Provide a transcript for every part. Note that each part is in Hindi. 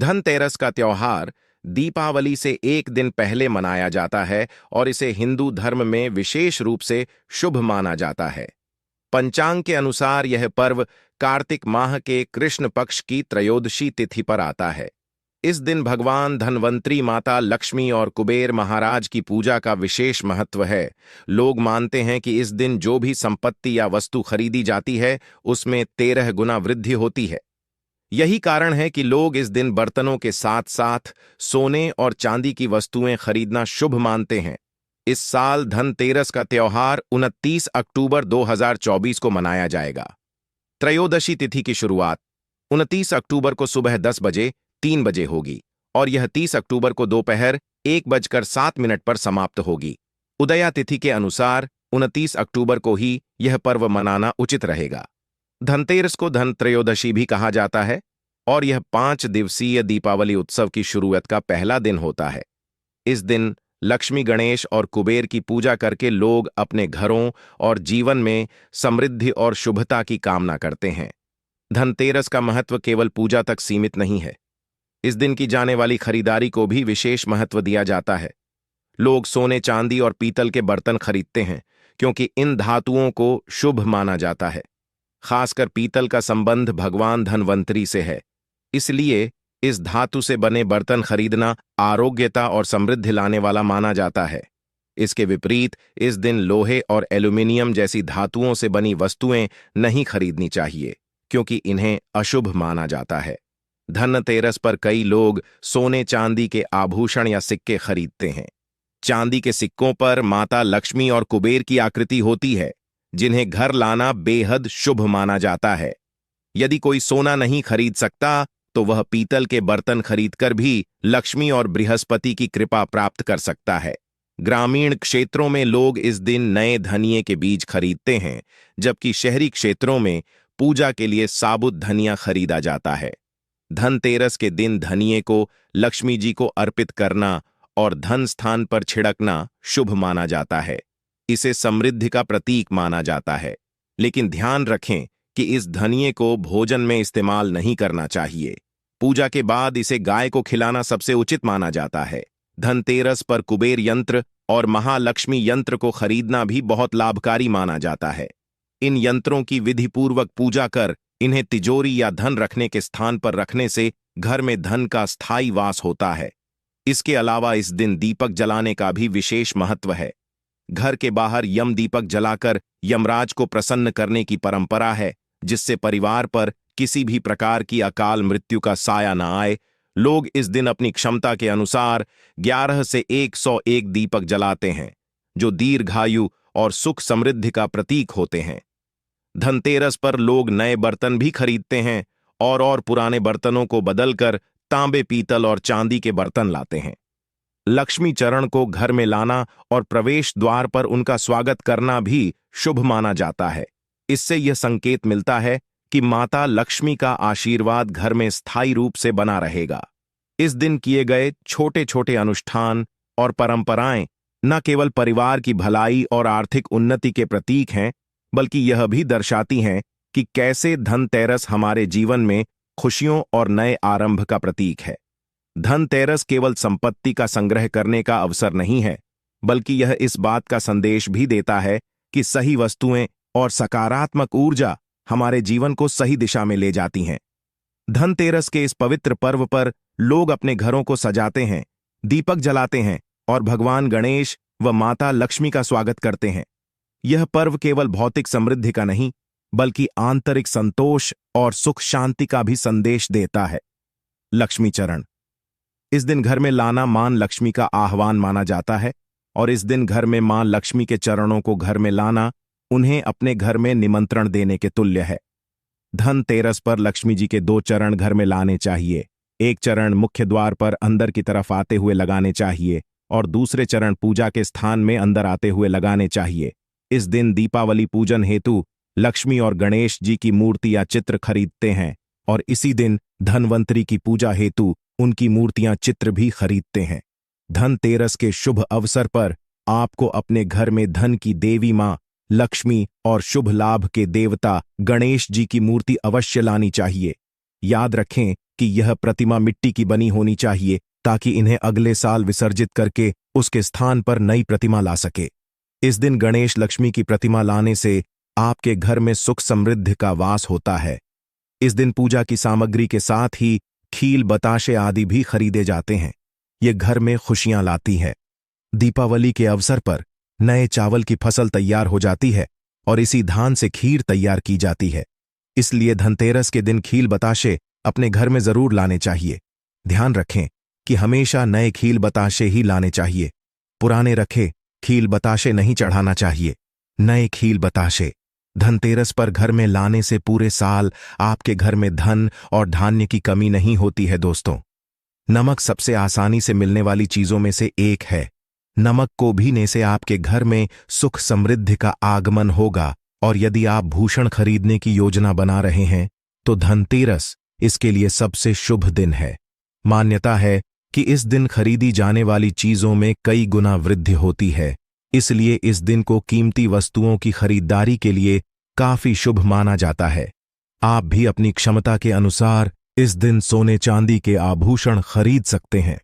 धनतेरस का त्योहार दीपावली से एक दिन पहले मनाया जाता है और इसे हिंदू धर्म में विशेष रूप से शुभ माना जाता है। पंचांग के अनुसार यह पर्व कार्तिक माह के कृष्ण पक्ष की त्रयोदशी तिथि पर आता है। इस दिन भगवान धनवंतरी, माता लक्ष्मी और कुबेर महाराज की पूजा का विशेष महत्व है। लोग मानते हैं कि इस दिन जो भी संपत्ति या वस्तु खरीदी जाती है उसमें 13 गुना वृद्धि होती है। यही कारण है कि लोग इस दिन बर्तनों के साथ साथ सोने और चांदी की वस्तुएं खरीदना शुभ मानते हैं। इस साल धनतेरस का त्योहार 29 अक्टूबर 2024 को मनाया जाएगा। त्रयोदशी तिथि की शुरुआत 29 अक्टूबर को सुबह 10 बजे 3 बजे होगी और यह 30 अक्टूबर को दोपहर 1:07 पर समाप्त होगी। उदया तिथि के अनुसार 29 अक्टूबर को ही यह पर्व मनाना उचित रहेगा। धनतेरस को धन त्रयोदशी भी कहा जाता है और यह 5 दिवसीय दीपावली उत्सव की शुरुआत का पहला दिन होता है। इस दिन लक्ष्मी, गणेश और कुबेर की पूजा करके लोग अपने घरों और जीवन में समृद्धि और शुभता की कामना करते हैं। धनतेरस का महत्व केवल पूजा तक सीमित नहीं है। इस दिन की जाने वाली खरीदारी को भी विशेष महत्व दिया जाता है। लोग सोने, चांदी और पीतल के बर्तन खरीदते हैं क्योंकि इन धातुओं को शुभ माना जाता है। खासकर पीतल का संबंध भगवान धनवंतरी से है, इसलिए इस धातु से बने बर्तन खरीदना आरोग्यता और समृद्धि लाने वाला माना जाता है। इसके विपरीत इस दिन लोहे और एल्यूमीनियम जैसी धातुओं से बनी वस्तुएं नहीं खरीदनी चाहिए क्योंकि इन्हें अशुभ माना जाता है। धनतेरस पर कई लोग सोने, चांदी के आभूषण या सिक्के खरीदते हैं। चांदी के सिक्कों पर माता लक्ष्मी और कुबेर की आकृति होती है, जिन्हें घर लाना बेहद शुभ माना जाता है। यदि कोई सोना नहीं खरीद सकता तो वह पीतल के बर्तन खरीदकर भी लक्ष्मी और बृहस्पति की कृपा प्राप्त कर सकता है। ग्रामीण क्षेत्रों में लोग इस दिन नए धनिये के बीज खरीदते हैं, जबकि शहरी क्षेत्रों में पूजा के लिए साबुत धनिया खरीदा जाता है। धनतेरस के दिन धनिये को लक्ष्मी जी को अर्पित करना और धन स्थान पर छिड़कना शुभ माना जाता है। इसे समृद्धि का प्रतीक माना जाता है, लेकिन ध्यान रखें कि इस धनिये को भोजन में इस्तेमाल नहीं करना चाहिए। पूजा के बाद इसे गाय को खिलाना सबसे उचित माना जाता है। धनतेरस पर कुबेर यंत्र और महालक्ष्मी यंत्र को खरीदना भी बहुत लाभकारी माना जाता है। इन यंत्रों की विधिपूर्वक पूजा कर इन्हें तिजोरी या धन रखने के स्थान पर रखने से घर में धन का स्थायी वास होता है। इसके अलावा इस दिन दीपक जलाने का भी विशेष महत्व है। घर के बाहर यम दीपक जलाकर यमराज को प्रसन्न करने की परंपरा है, जिससे परिवार पर किसी भी प्रकार की अकाल मृत्यु का साया न आए। लोग इस दिन अपनी क्षमता के अनुसार 11 से 101 दीपक जलाते हैं, जो दीर्घायु और सुख समृद्धि का प्रतीक होते हैं। धनतेरस पर लोग नए बर्तन भी खरीदते हैं और पुराने बर्तनों को बदलकर तांबे, पीतल और चांदी के बर्तन लाते हैं। लक्ष्मी चरण को घर में लाना और प्रवेश द्वार पर उनका स्वागत करना भी शुभ माना जाता है। इससे यह संकेत मिलता है कि माता लक्ष्मी का आशीर्वाद घर में स्थायी रूप से बना रहेगा। इस दिन किए गए छोटे छोटे अनुष्ठान और परंपराएं न केवल परिवार की भलाई और आर्थिक उन्नति के प्रतीक हैं, बल्कि यह भी दर्शाती हैं कि कैसे धनतेरस हमारे जीवन में खुशियों और नए आरंभ का प्रतीक है। धनतेरस केवल संपत्ति का संग्रह करने का अवसर नहीं है, बल्कि यह इस बात का संदेश भी देता है कि सही वस्तुएं और सकारात्मक ऊर्जा हमारे जीवन को सही दिशा में ले जाती हैं। धनतेरस के इस पवित्र पर्व पर लोग अपने घरों को सजाते हैं, दीपक जलाते हैं और भगवान गणेश व माता लक्ष्मी का स्वागत करते हैं। यह पर्व केवल भौतिक समृद्धि का नहीं, बल्कि आंतरिक संतोष और सुख शांति का भी संदेश देता है। लक्ष्मी चरण इस दिन घर में लाना मां लक्ष्मी का आह्वान माना जाता है और इस दिन घर में मां लक्ष्मी के चरणों को घर में लाना उन्हें अपने घर में निमंत्रण देने के तुल्य है। धनतेरस पर लक्ष्मी जी के 2 चरण घर में लाने चाहिए। एक चरण मुख्य द्वार पर अंदर की तरफ आते हुए लगाने चाहिए और दूसरे चरण पूजा के स्थान में अंदर आते हुए लगाने चाहिए। इस दिन दीपावली पूजन हेतु लक्ष्मी और गणेश जी की मूर्ति या चित्र खरीदते हैं और इसी दिन धनवंतरी की पूजा हेतु उनकी मूर्तियां, चित्र भी खरीदते हैं। धनतेरस के शुभ अवसर पर आपको अपने घर में धन की देवी मां लक्ष्मी और शुभ लाभ के देवता गणेश जी की मूर्ति अवश्य लानी चाहिए। याद रखें कि यह प्रतिमा मिट्टी की बनी होनी चाहिए ताकि इन्हें अगले साल विसर्जित करके उसके स्थान पर नई प्रतिमा ला सके। इस दिन गणेश लक्ष्मी की प्रतिमा लाने से आपके घर में सुख समृद्धि का वास होता है। इस दिन पूजा की सामग्री के साथ ही खील बताशे आदि भी खरीदे जाते हैं। ये घर में खुशियां लाती है। दीपावली के अवसर पर नए चावल की फसल तैयार हो जाती है और इसी धान से खीर तैयार की जाती है। इसलिए धनतेरस के दिन खील बताशे अपने घर में जरूर लाने चाहिए। ध्यान रखें कि हमेशा नए खील बताशे ही लाने चाहिए। पुराने रखे खील बताशे नहीं चढ़ाना चाहिए। नए खील बताशे धनतेरस पर घर में लाने से पूरे साल आपके घर में धन और धान्य की कमी नहीं होती है। दोस्तों, नमक सबसे आसानी से मिलने वाली चीजों में से एक है। नमक को भीने से आपके घर में सुख समृद्धि का आगमन होगा। और यदि आप भूषण खरीदने की योजना बना रहे हैं तो धनतेरस इसके लिए सबसे शुभ दिन है। मान्यता है कि इस दिन खरीदी जाने वाली चीजों में कई गुना वृद्धि होती है। इसलिए इस दिन को कीमती वस्तुओं की खरीदारी के लिए काफी शुभ माना जाता है। आप भी अपनी क्षमता के अनुसार इस दिन सोने चांदी के आभूषण खरीद सकते हैं।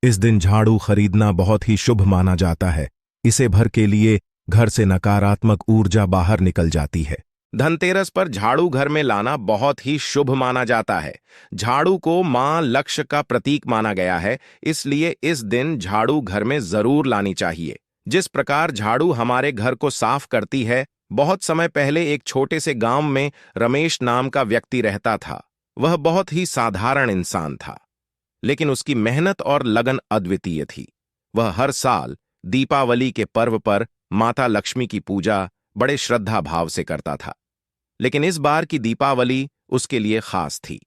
इस दिन झाड़ू खरीदना बहुत ही शुभ माना जाता है। इसे भर के लिए घर से नकारात्मक ऊर्जा बाहर निकल जाती है। धनतेरस पर झाड़ू घर में लाना बहुत ही शुभ माना जाता है। झाड़ू को मां लक्ष्य का प्रतीक माना गया है, इसलिए इस दिन झाड़ू घर में जरूर लानी चाहिए। जिस प्रकार झाड़ू हमारे घर को साफ करती है, बहुत समय पहले एक छोटे से गांव में रमेश नाम का व्यक्ति रहता था। वह बहुत ही साधारण इंसान था, लेकिन उसकी मेहनत और लगन अद्वितीय थी। वह हर साल दीपावली के पर्व पर माता लक्ष्मी की पूजा बड़े श्रद्धा भाव से करता था। लेकिन इस बार की दीपावली उसके लिए खास थी,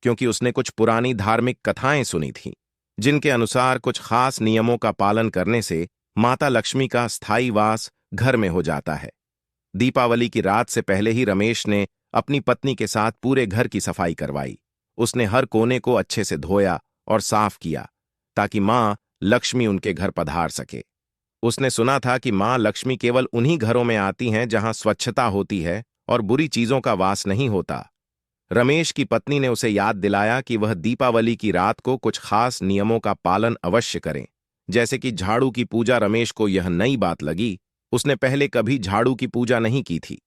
क्योंकि उसने कुछ पुरानी धार्मिक कथाएं सुनी थीं, जिनके अनुसार कुछ खास नियमों का पालन करने से माता लक्ष्मी का स्थायी वास घर में हो जाता है। दीपावली की रात से पहले ही रमेश ने अपनी पत्नी के साथ पूरे घर की सफाई करवाई। उसने हर कोने को अच्छे से धोया और साफ किया ताकि मां लक्ष्मी उनके घर पधार सके। उसने सुना था कि मां लक्ष्मी केवल उन्हीं घरों में आती हैं जहां स्वच्छता होती है और बुरी चीजों का वास नहीं होता। रमेश की पत्नी ने उसे याद दिलाया कि वह दीपावली की रात को कुछ खास नियमों का पालन अवश्य करें, जैसे कि झाड़ू की पूजा। रमेश को यह नई बात लगी। उसने पहले कभी झाड़ू की पूजा नहीं की थी,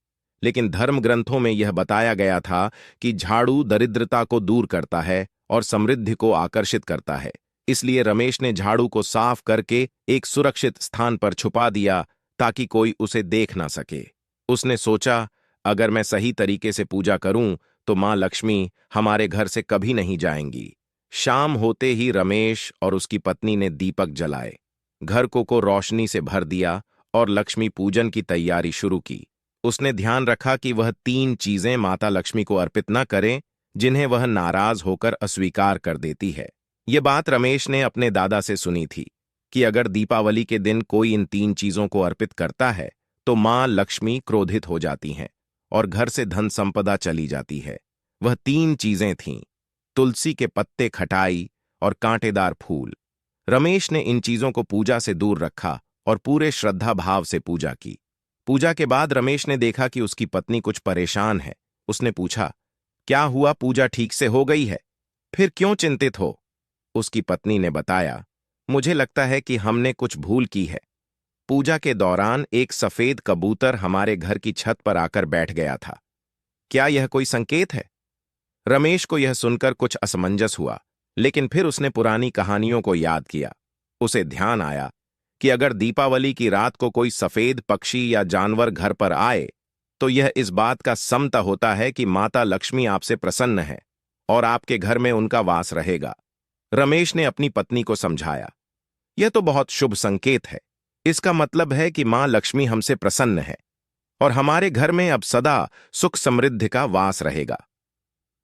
लेकिन धर्म ग्रंथों में यह बताया गया था कि झाड़ू दरिद्रता को दूर करता है और समृद्धि को आकर्षित करता है। इसलिए रमेश ने झाड़ू को साफ करके एक सुरक्षित स्थान पर छुपा दिया ताकि कोई उसे देख ना सके। उसने सोचा, अगर मैं सही तरीके से पूजा करूं तो मां लक्ष्मी हमारे घर से कभी नहीं जाएंगी। शाम होते ही रमेश और उसकी पत्नी ने दीपक जलाए, घर को रोशनी से भर दिया और लक्ष्मी पूजन की तैयारी शुरू की। उसने ध्यान रखा कि वह 3 चीजें माता लक्ष्मी को अर्पित न करें जिन्हें वह नाराज होकर अस्वीकार कर देती है। ये बात रमेश ने अपने दादा से सुनी थी कि अगर दीपावली के दिन कोई इन 3 चीजों को अर्पित करता है तो मां लक्ष्मी क्रोधित हो जाती हैं और घर से धन संपदा चली जाती है। वह 3 चीजें थीं: तुलसी के पत्ते, खटाई और कांटेदार फूल। रमेश ने इन चीजों को पूजा से दूर रखा और पूरे श्रद्धा भाव से पूजा की। पूजा के बाद रमेश ने देखा कि उसकी पत्नी कुछ परेशान है। उसने पूछा, क्या हुआ, पूजा ठीक से हो गई है? फिर क्यों चिंतित हो? उसकी पत्नी ने बताया, मुझे लगता है कि हमने कुछ भूल की है। पूजा के दौरान एक सफेद कबूतर हमारे घर की छत पर आकर बैठ गया था। क्या यह कोई संकेत है? रमेश को यह सुनकर कुछ असमंजस हुआ, लेकिन फिर उसने पुरानी कहानियों को याद किया। उसे ध्यान आया कि अगर दीपावली की रात को कोई सफेद पक्षी या जानवर घर पर आए तो यह इस बात का समता होता है कि माता लक्ष्मी आपसे प्रसन्न है और आपके घर में उनका वास रहेगा। रमेश ने अपनी पत्नी को समझाया, यह तो बहुत शुभ संकेत है। इसका मतलब है कि मां लक्ष्मी हमसे प्रसन्न है और हमारे घर में अब सदा सुख समृद्धि का वास रहेगा।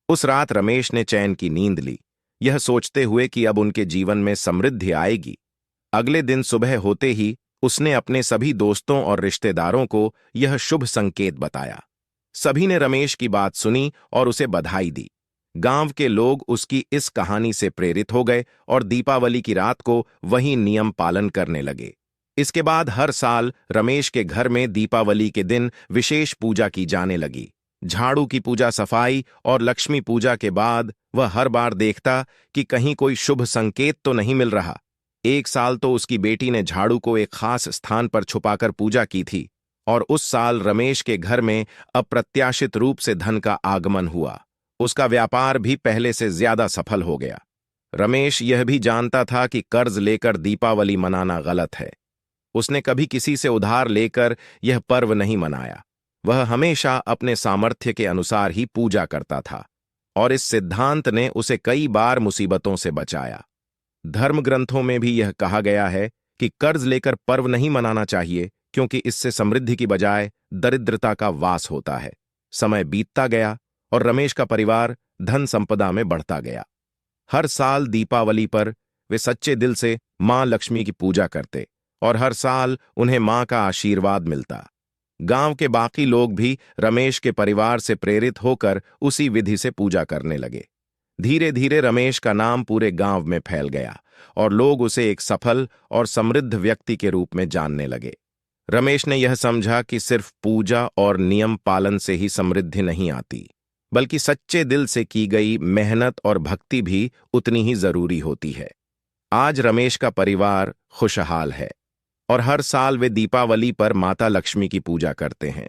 उस रात रमेश ने चैन की नींद ली, यह सोचते हुए कि अब उनके जीवन में समृद्धि आएगी। अगले दिन सुबह होते ही उसने अपने सभी दोस्तों और रिश्तेदारों को यह शुभ संकेत बताया। सभी ने रमेश की बात सुनी और उसे बधाई दी। गांव के लोग उसकी इस कहानी से प्रेरित हो गए और दीपावली की रात को वही नियम पालन करने लगे। इसके बाद हर साल रमेश के घर में दीपावली के दिन विशेष पूजा की जाने लगी। झाड़ू की पूजा, सफाई और लक्ष्मी पूजा के बाद वह हर बार देखता कि कहीं कोई शुभ संकेत तो नहीं मिल रहा। एक साल तो उसकी बेटी ने झाड़ू को एक खास स्थान पर छुपाकर पूजा की थी, और उस साल रमेश के घर में अप्रत्याशित रूप से धन का आगमन हुआ। उसका व्यापार भी पहले से ज्यादा सफल हो गया। रमेश यह भी जानता था कि कर्ज लेकर दीपावली मनाना गलत है। उसने कभी किसी से उधार लेकर यह पर्व नहीं मनाया। वह हमेशा अपने सामर्थ्य के अनुसार ही पूजा करता था, और इस सिद्धांत ने उसे कई बार मुसीबतों से बचाया। धर्म ग्रंथों में भी यह कहा गया है कि कर्ज लेकर पर्व नहीं मनाना चाहिए, क्योंकि इससे समृद्धि की बजाय दरिद्रता का वास होता है। समय बीतता गया और रमेश का परिवार धन संपदा में बढ़ता गया। हर साल दीपावली पर वे सच्चे दिल से मां लक्ष्मी की पूजा करते, और हर साल उन्हें मां का आशीर्वाद मिलता। गांव के बाकी लोग भी रमेश के परिवार से प्रेरित होकर उसी विधि से पूजा करने लगे। धीरे धीरे रमेश का नाम पूरे गांव में फैल गया, और लोग उसे एक सफल और समृद्ध व्यक्ति के रूप में जानने लगे। रमेश ने यह समझा कि सिर्फ पूजा और नियम पालन से ही समृद्धि नहीं आती, बल्कि सच्चे दिल से की गई मेहनत और भक्ति भी उतनी ही जरूरी होती है। आज रमेश का परिवार खुशहाल है, और हर साल वे दीपावली पर माता लक्ष्मी की पूजा करते हैं,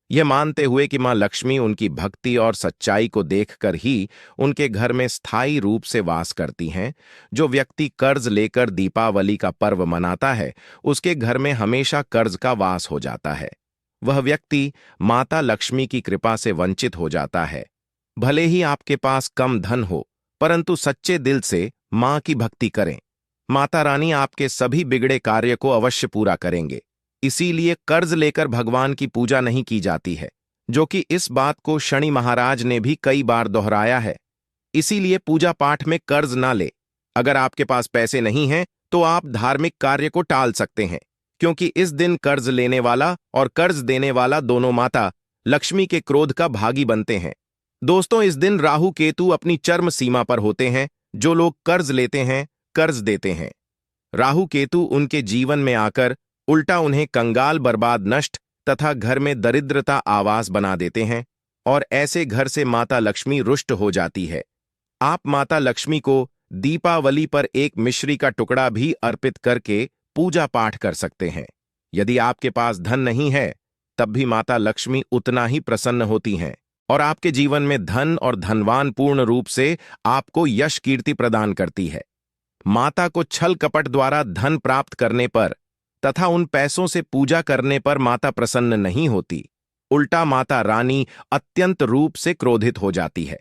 यह मानते हुए कि मां लक्ष्मी उनकी भक्ति और सच्चाई को देखकर ही उनके घर में स्थायी रूप से वास करती हैं। जो व्यक्ति कर्ज लेकर दीपावली का पर्व मनाता है, उसके घर में हमेशा कर्ज का वास हो जाता है। वह व्यक्ति माता लक्ष्मी की कृपा से वंचित हो जाता है। भले ही आपके पास कम धन हो, परंतु सच्चे दिल से मां की भक्ति करें। माता रानी आपके सभी बिगड़े कार्य को अवश्य पूरा करेंगे। इसीलिए कर्ज लेकर भगवान की पूजा नहीं की जाती है, जो कि इस बात को शनि महाराज ने भी कई बार दोहराया है। इसीलिए पूजा पाठ में कर्ज ना ले। अगर आपके पास पैसे नहीं हैं, तो आप धार्मिक कार्य को टाल सकते हैं, क्योंकि इस दिन कर्ज लेने वाला और कर्ज देने वाला दोनों माता लक्ष्मी के क्रोध का भागी बनते हैं। दोस्तों, इस दिन राहु केतु अपनी चरम सीमा पर होते हैं। जो लोग कर्ज लेते हैं, कर्ज देते हैं, राहु केतु उनके जीवन में आकर उल्टा उन्हें कंगाल, बर्बाद, नष्ट तथा घर में दरिद्रता आवास बना देते हैं, और ऐसे घर से माता लक्ष्मी रुष्ट हो जाती है। आप माता लक्ष्मी को दीपावली पर एक मिश्री का टुकड़ा भी अर्पित करके पूजा पाठ कर सकते हैं। यदि आपके पास धन नहीं है, तब भी माता लक्ष्मी उतना ही प्रसन्न होती हैं, और आपके जीवन में धन और धनवान पूर्ण रूप से आपको यश कीर्ति प्रदान करती है। माता को छल कपट द्वारा धन प्राप्त करने पर तथा उन पैसों से पूजा करने पर माता प्रसन्न नहीं होती। उल्टा माता रानी अत्यंत रूप से क्रोधित हो जाती है।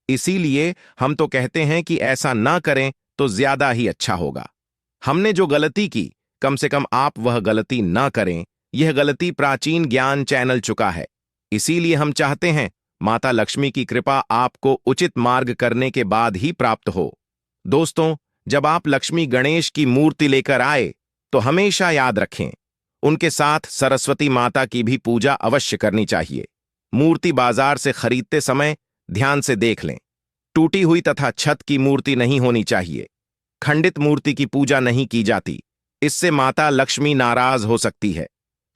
इसीलिए हम तो कहते हैं कि ऐसा ना करें तो ज्यादा ही अच्छा होगा। हमने जो गलती की, कम से कम आप वह गलती ना करें। यह गलती प्राचीन ज्ञान चैनल चुका है। इसीलिए हम चाहते हैं माता लक्ष्मी की कृपा आपको उचित मार्ग करने के बाद ही प्राप्त हो। दोस्तों, जब आप लक्ष्मी गणेश की मूर्ति लेकर आए, तो हमेशा याद रखें, उनके साथ सरस्वती माता की भी पूजा अवश्य करनी चाहिए। मूर्ति बाजार से खरीदते समय ध्यान से देख लें। टूटी हुई तथा छत की मूर्ति नहीं होनी चाहिए। खंडित मूर्ति की पूजा नहीं की जाती, इससे माता लक्ष्मी नाराज हो सकती है।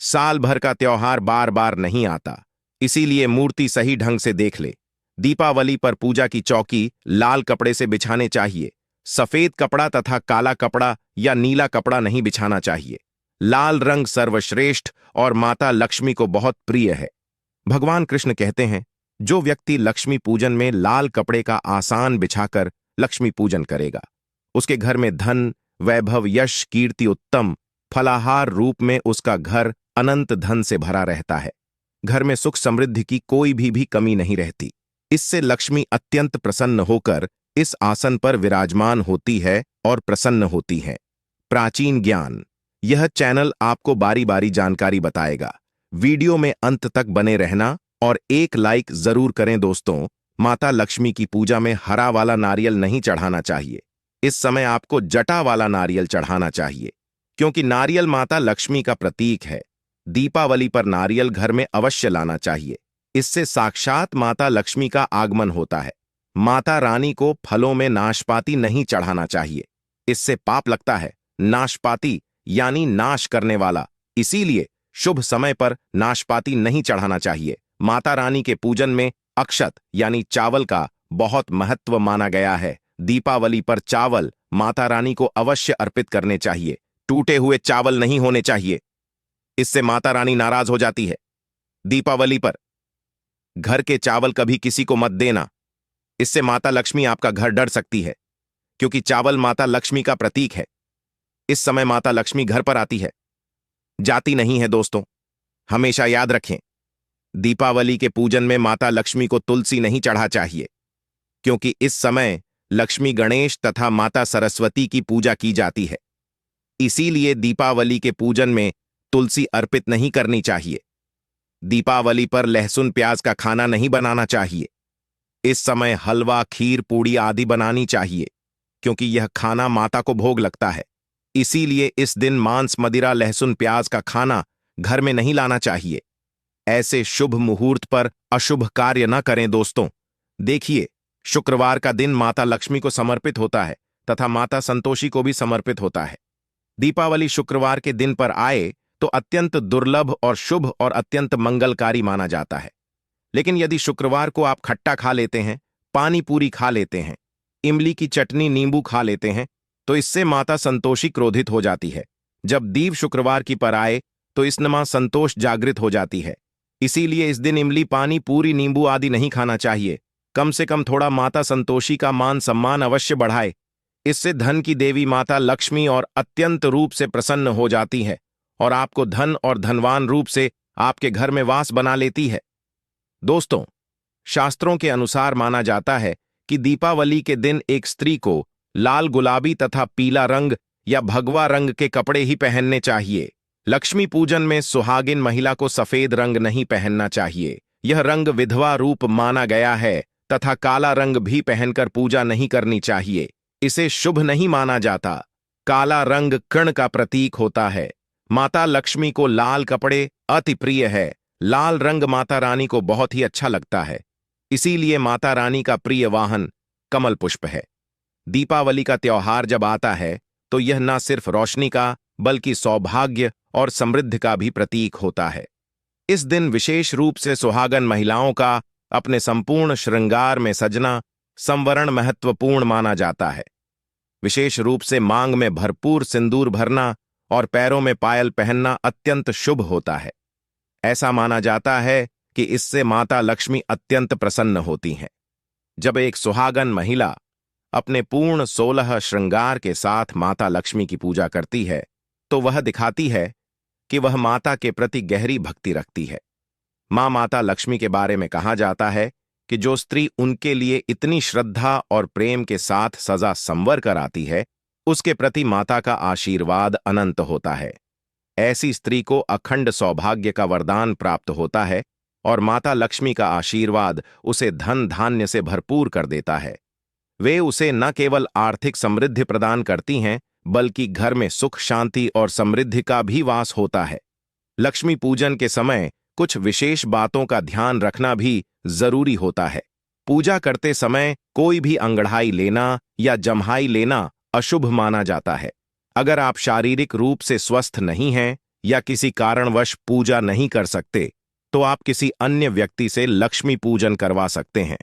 साल भर का त्योहार बार बार नहीं आता, इसीलिए मूर्ति सही ढंग से देख ले। दीपावली पर पूजा की चौकी लाल कपड़े से बिछाने चाहिए। सफेद कपड़ा तथा काला कपड़ा या नीला कपड़ा नहीं बिछाना चाहिए। लाल रंग सर्वश्रेष्ठ और माता लक्ष्मी को बहुत प्रिय है। भगवान कृष्ण कहते हैं, जो व्यक्ति लक्ष्मी पूजन में लाल कपड़े का आसान बिछाकर लक्ष्मी पूजन करेगा, उसके घर में धन, वैभव, यश, कीर्ति, उत्तम फलाहार रूप में उसका घर अनंत धन से भरा रहता है। घर में सुख समृद्धि की कोई भी कमी नहीं रहती। इससे लक्ष्मी अत्यंत प्रसन्न होकर इस आसन पर विराजमान होती है और प्रसन्न होती है। प्राचीन ज्ञान, यह चैनल आपको बारी बारी जानकारी बताएगा। वीडियो में अंत तक बने रहना और एक लाइक जरूर करें। दोस्तों, माता लक्ष्मी की पूजा में हरा वाला नारियल नहीं चढ़ाना चाहिए। इस समय आपको जटा वाला नारियल चढ़ाना चाहिए, क्योंकि नारियल माता लक्ष्मी का प्रतीक है। दीपावली पर नारियल घर में अवश्य लाना चाहिए। इससे साक्षात माता लक्ष्मी का आगमन होता है। माता रानी को फलों में नाशपाती नहीं चढ़ाना चाहिए, इससे पाप लगता है। नाशपाती यानी नाश करने वाला, इसीलिए शुभ समय पर नाशपाती नहीं चढ़ाना चाहिए। माता रानी के पूजन में अक्षत यानी चावल का बहुत महत्व माना गया है। दीपावली पर चावल माता रानी को अवश्य अर्पित करने चाहिए। टूटे हुए चावल नहीं होने चाहिए, इससे माता रानी नाराज हो जाती है। दीपावली पर घर के चावल कभी किसी को मत देना, इससे माता लक्ष्मी आपका घर डर सकती है, क्योंकि चावल माता लक्ष्मी का प्रतीक है। इस समय माता लक्ष्मी घर पर आती है, जाती नहीं है। दोस्तों, हमेशा याद रखें, दीपावली के पूजन में माता लक्ष्मी को तुलसी नहीं चढ़ा चाहिए, क्योंकि इस समय लक्ष्मी गणेश तथा माता सरस्वती की पूजा की जाती है। इसीलिए दीपावली के पूजन में तुलसी अर्पित नहीं करनी चाहिए। दीपावली पर लहसुन प्याज का खाना नहीं बनाना चाहिए। इस समय हलवा, खीर, पूड़ी आदि बनानी चाहिए, क्योंकि यह खाना माता को भोग लगता है। इसीलिए इस दिन मांस, मदिरा, लहसुन प्याज का खाना घर में नहीं लाना चाहिए। ऐसे शुभ मुहूर्त पर अशुभ कार्य न करें। दोस्तों, देखिए, शुक्रवार का दिन माता लक्ष्मी को समर्पित होता है तथा माता संतोषी को भी समर्पित होता है। दीपावली शुक्रवार के दिन पर आए तो अत्यंत दुर्लभ और शुभ और अत्यंत मंगलकारी माना जाता है। लेकिन यदि शुक्रवार को आप खट्टा खा लेते हैं, पानी पूरी खा लेते हैं, इमली की चटनी, नींबू खा लेते हैं, तो इससे माता संतोषी क्रोधित हो जाती है। जब दीव शुक्रवार की पर आए तो इस मां संतोष जागृत हो जाती है। इसीलिए इस दिन इमली, पानी पूरी, नींबू आदि नहीं खाना चाहिए। कम से कम थोड़ा माता संतोषी का मान सम्मान अवश्य बढ़ाए। इससे धन की देवी माता लक्ष्मी और अत्यंत रूप से प्रसन्न हो जाती है और आपको धन और धनवान रूप से आपके घर में वास बना लेती है। दोस्तों, शास्त्रों के अनुसार माना जाता है कि दीपावली के दिन एक स्त्री को लाल, गुलाबी तथा पीला रंग या भगवा रंग के कपड़े ही पहनने चाहिए। लक्ष्मी पूजन में सुहागिन महिला को सफेद रंग नहीं पहनना चाहिए। यह रंग विधवा रूप माना गया है तथा काला रंग भी पहनकर पूजा नहीं करनी चाहिए। इसे शुभ नहीं माना जाता। काला रंग कृण का प्रतीक होता है। माता लक्ष्मी को लाल कपड़े अति प्रिय है। लाल रंग माता रानी को बहुत ही अच्छा लगता है। इसीलिए माता रानी का प्रिय वाहन कमल पुष्प है। दीपावली का त्योहार जब आता है तो यह न सिर्फ रोशनी का बल्कि सौभाग्य और समृद्धि का भी प्रतीक होता है। इस दिन विशेष रूप से सुहागन महिलाओं का अपने संपूर्ण श्रृंगार में सजना संवरण महत्वपूर्ण माना जाता है। विशेष रूप से मांग में भरपूर सिंदूर भरना और पैरों में पायल पहनना अत्यंत शुभ होता है। ऐसा माना जाता है कि इससे माता लक्ष्मी अत्यंत प्रसन्न होती हैं। जब एक सुहागन महिला अपने पूर्ण 16 श्रृंगार के साथ माता लक्ष्मी की पूजा करती है तो वह दिखाती है कि वह माता के प्रति गहरी भक्ति रखती है। माता लक्ष्मी के बारे में कहा जाता है कि जो स्त्री उनके लिए इतनी श्रद्धा और प्रेम के साथ सजा संवर कर आती है, उसके प्रति माता का आशीर्वाद अनंत होता है। ऐसी स्त्री को अखंड सौभाग्य का वरदान प्राप्त होता है और माता लक्ष्मी का आशीर्वाद उसे धन धान्य से भरपूर कर देता है। वे उसे न केवल आर्थिक समृद्धि प्रदान करती हैं, बल्कि घर में सुख, शांति और समृद्धि का भी वास होता है। लक्ष्मी पूजन के समय कुछ विशेष बातों का ध्यान रखना भी जरूरी होता है। पूजा करते समय कोई भी अंगड़ाई लेना या जम्हाई लेना अशुभ माना जाता है। अगर आप शारीरिक रूप से स्वस्थ नहीं हैं या किसी कारणवश पूजा नहीं कर सकते, तो आप किसी अन्य व्यक्ति से लक्ष्मी पूजन करवा सकते हैं।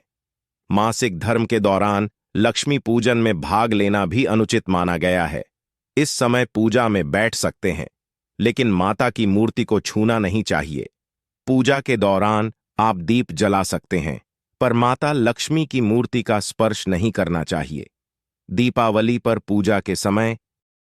मासिक धर्म के दौरान लक्ष्मी पूजन में भाग लेना भी अनुचित माना गया है। इस समय पूजा में बैठ सकते हैं, लेकिन माता की मूर्ति को छूना नहीं चाहिए। पूजा के दौरान आप दीप जला सकते हैं, पर माता लक्ष्मी की मूर्ति का स्पर्श नहीं करना चाहिए। दीपावली पर पूजा के समय